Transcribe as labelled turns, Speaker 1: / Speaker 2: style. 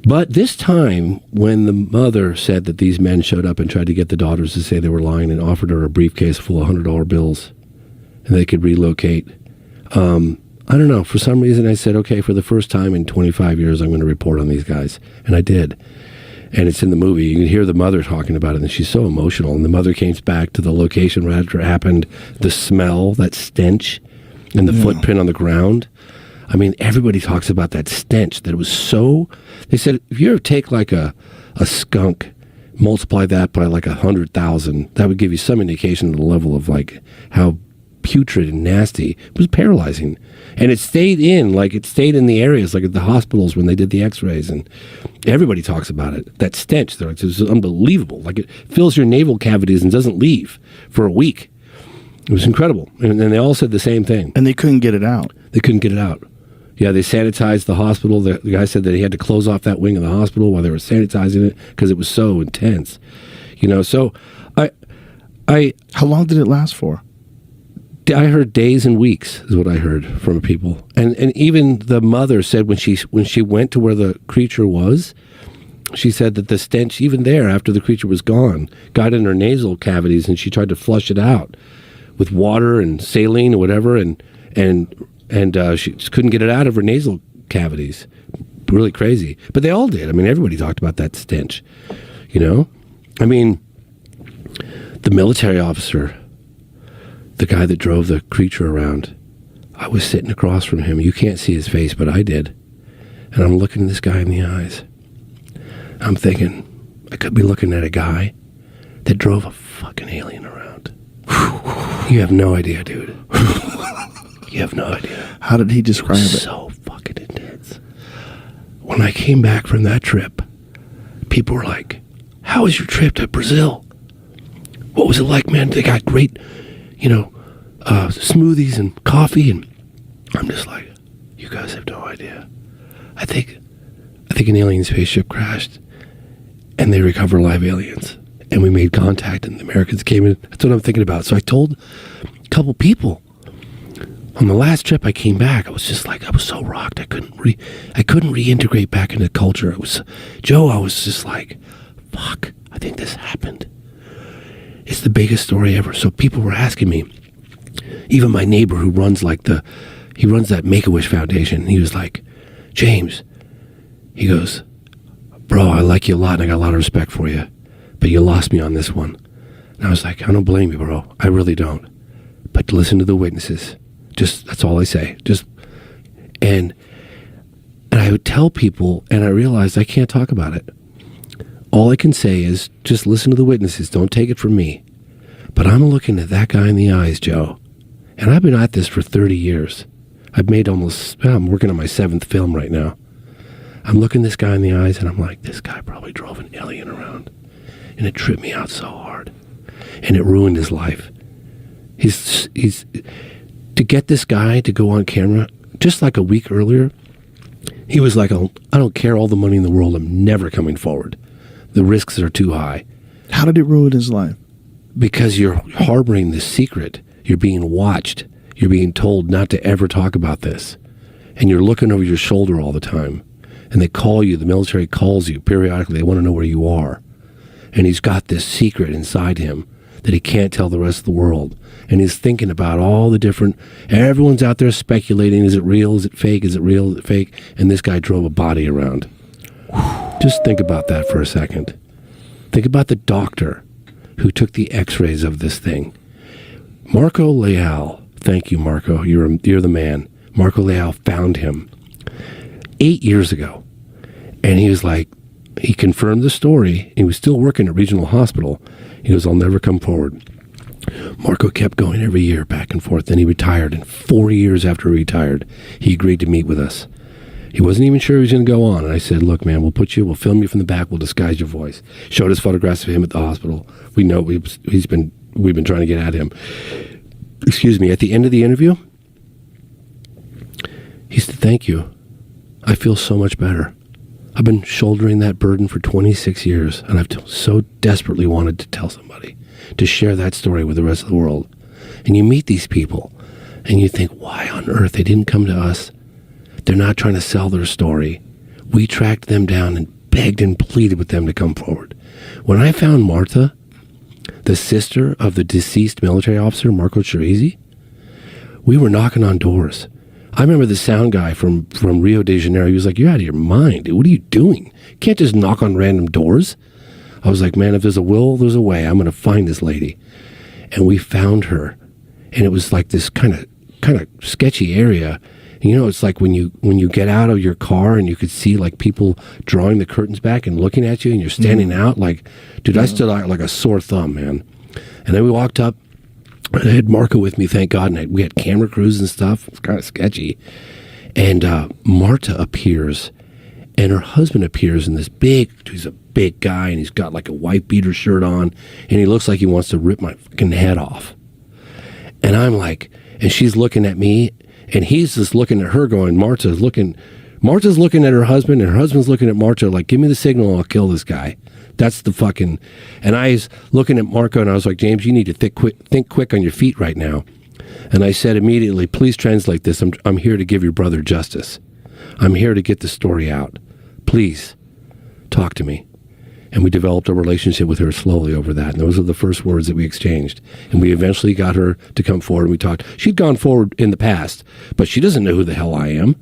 Speaker 1: But this time, when the mother said that these men showed up and tried to get the daughters to say they were lying and offered her a briefcase full of $100 bills and they could relocate, I don't know. For some reason, I said, okay, for the first time in 25 years, I'm going to report on these guys. And I did. And it's in the movie. You can hear the mother talking about it, and she's so emotional. And the mother came back to the location right after it happened. The smell, that stench, and the footprint on the ground. I mean, everybody talks about that stench, that it was so... They said, if you ever take like a skunk, multiply that by like 100,000, that would give you some indication of the level of like how putrid and nasty. It was paralyzing. And it stayed in the areas, like at the hospitals when they did the x-rays, and everybody talks about it. That stench, it was unbelievable. Like it fills your navel cavities and doesn't leave for a week. It was incredible. And they all said the same thing.
Speaker 2: And they couldn't get it out.
Speaker 1: They couldn't get it out. Yeah, they sanitized the hospital. The guy said that he had to close off that wing of the hospital while they were sanitizing it because it was so intense. So
Speaker 2: How long did it last for?
Speaker 1: I heard days and weeks is what I heard from people. And even the mother said when she went to where the creature was, she said that the stench, even there after the creature was gone, got in her nasal cavities, and she tried to flush it out with water and saline or whatever, and she just couldn't get it out of her nasal cavities. Really crazy. But they all did. I mean, everybody talked about that stench, I mean, the military officer, the guy that drove the creature around, I was sitting across from him. You can't see his face, but I did. And I'm looking this guy in the eyes. I'm thinking, I could be looking at a guy that drove a fucking alien around. You have no idea, dude. You have no idea.
Speaker 2: How did he describe it?
Speaker 1: So fucking intense. When I came back from that trip, people were like, how was your trip to Brazil? What was it like, man? They got great, smoothies and coffee. And I'm just like, you guys have no idea. I think an alien spaceship crashed and they recover live aliens. And we made contact and the Americans came in. That's what I'm thinking about. So I told a couple people. On the last trip I came back, I was just like, I was so rocked. I couldn't reintegrate back into culture. I was just like, fuck, I think this happened. It's the biggest story ever. So people were asking me, even my neighbor who runs that Make-A-Wish Foundation, he was like, James, he goes, bro, I like you a lot and I got a lot of respect for you, but you lost me on this one. And I was like, I don't blame you, bro. I really don't. But listen to the witnesses. Just, that's all I say. And I would tell people, and I realized I can't talk about it. All I can say is just listen to the witnesses. Don't take it from me. But I'm looking at that guy in the eyes, Joe. And I've been at this for 30 years. I'm working on my 7th film right now. I'm looking this guy in the eyes and I'm like, this guy probably drove an alien around. And it tripped me out so hard. And it ruined his life. He's to get this guy to go on camera, just like a week earlier, he was like, I don't care all the money in the world. I'm never coming forward. The risks are too high.
Speaker 2: How did it ruin his life?
Speaker 1: Because you're harboring this secret. You're being watched. You're being told not to ever talk about this. And you're looking over your shoulder all the time. And they call you, the military calls you periodically. They want to know where you are. And he's got this secret inside him that he can't tell the rest of the world. And he's thinking about all the different, everyone's out there speculating, is it real, is it fake, is it real, is it fake? And this guy drove a body around. Just think about that for a second. Think about the doctor who took the x-rays of this thing. Marco Leal, thank you, Marco, you're the man. Marco Leal found him 8 years ago. And he was like, he confirmed the story. He was still working at Regional Hospital. He goes, I'll never come forward. Marco kept going every year back and forth. Then he retired. And 4 years after he retired, he agreed to meet with us. He wasn't even sure he was going to go on. And I said, look, man, we'll film you from the back. We'll disguise your voice. Showed us photographs of him at the hospital. We know we've been trying to get at him. Excuse me. At the end of the interview, he said, thank you. I feel so much better. I've been shouldering that burden for 26 years, and I've so desperately wanted to tell somebody, to share that story with the rest of the world. And you meet these people, and you think, why on earth they didn't come to us? They're not trying to sell their story. We tracked them down and begged and pleaded with them to come forward. When I found Martha, the sister of the deceased military officer, Marco Ceresi, we were knocking on doors. I remember the sound guy from Rio de Janeiro. He was like, "You're out of your mind, dude. What are you doing? You can't just knock on random doors." I was like, "Man, if there's a will, there's a way. I'm going to find this lady." And we found her. And it was like this kind of sketchy area. And you know, it's like when you get out of your car and you could see like people drawing the curtains back and looking at you, and you're standing out like, dude, I stood out like a sore thumb, man. And then we walked up. I had Marco with me, thank God, and we had camera crews and stuff. It's kind of sketchy. And Marta appears, and her husband appears in this he's a big guy, and he's got like a white beater shirt on, and he looks like he wants to rip my fucking head off. And I'm like, and she's looking at me, and he's just looking at her going, Marta's looking at her husband, and her husband's looking at Marta like, "Give me the signal, I'll kill this guy." That's the fucking... And I was looking at Marco, and I was like, "James, you need to think quick on your feet right now." And I said immediately, "Please translate this. I'm here to give your brother justice. I'm here to get the story out. Please, talk to me." And we developed a relationship with her slowly over that. And those are the first words that we exchanged. And we eventually got her to come forward, and we talked. She'd gone forward in the past, but she doesn't know who the hell I am.